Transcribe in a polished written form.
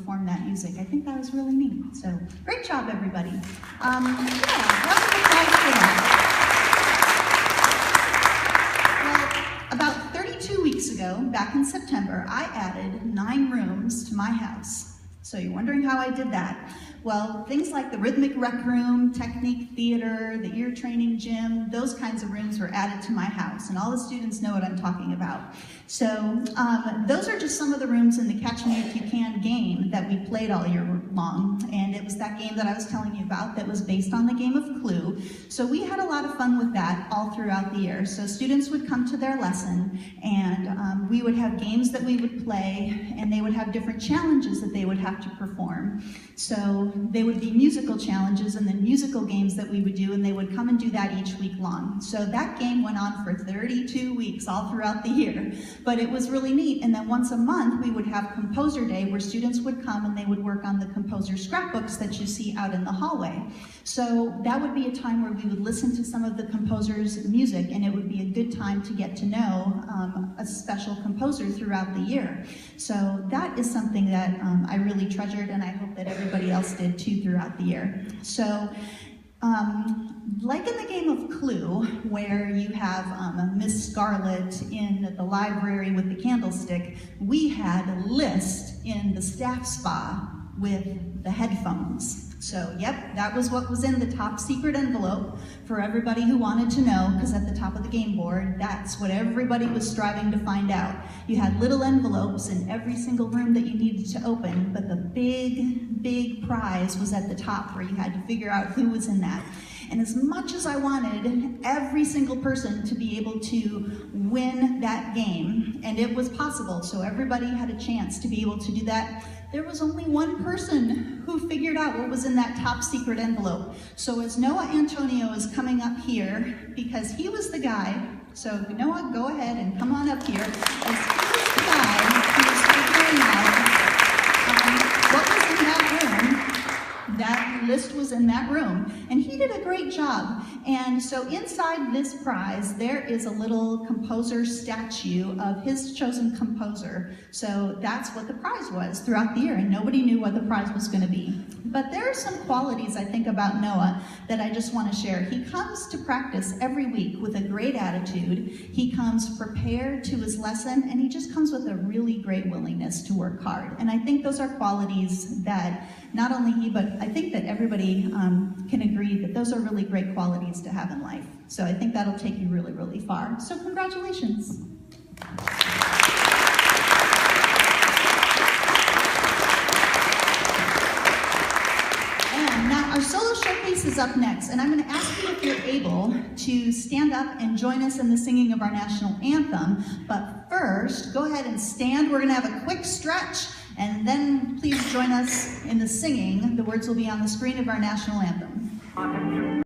perform that music. I think that was really neat. So great job, everybody. Yeah, round of applause for that. Well, about 32 weeks ago, back in September, I added 9 rooms to my house. So you're wondering how I did that? Well, things like the rhythmic rec room, technique theater, the ear training gym, those kinds of rooms were added to my house, and all the students know what I'm talking about. So those are just some of the rooms in the Catch Me If You Can game that we played all year long, and it was that game that I was telling you about that was based on the game of Clue. So we had a lot of fun with that all throughout the year. So students would come to their lesson, and we would have games that we would play, and they would have different challenges that they would have to perform. So they would be musical challenges and then musical games that we would do, and they would come and do that each week long. So that game went on for 32 weeks all throughout the year, but it was really neat. And then once a month we would have Composer Day, where students would come and they would work on the composer scrapbooks that you see out in the hallway. So that would be a time where we would listen to some of the composers' music, and it would be a good time to get to know a special composer throughout the year. So that is something that I really treasured, and I hope that everybody else did too throughout the year. So like in the game of Clue, where you have Miss Scarlet in the library with the candlestick, we had Liszt in the staff spa with the headphones. So yep, that was what was in the top secret envelope for everybody who wanted to know, because at the top of the game board, that's what everybody was striving to find out. You had little envelopes in every single room that you needed to open, but the big prize was at the top, where you had to figure out who was in that. And as much as I wanted every single person to be able to win that game, and it was possible, so everybody had a chance to be able to do that, there was only one person who figured out what was in that top secret envelope. So as Noah Antonio is coming up here, because he was the guy, so Noah, go ahead and come on up here, as he was the guy who was figuring out what was in that room. That list was in that room, and he did a great job. And so inside this prize, there is a little composer statue of his chosen composer. So that's what the prize was throughout the year, and nobody knew what the prize was going to be. But there are some qualities, I think, about Noah that I just want to share. He comes to practice every week with a great attitude. He comes prepared to his lesson, and he just comes with a really great willingness to work hard. And I think those are qualities that not only he, but I think that everybody can agree that those are really great qualities to have in life. So I think that'll take you really, really far. So congratulations. And now our solo showcase is up next, and I'm going to ask you if you're able to stand up and join us in the singing of our national anthem. But first, go ahead and stand. We're going to have a quick stretch, and then please join us in the singing. The words will be on the screen of our national anthem.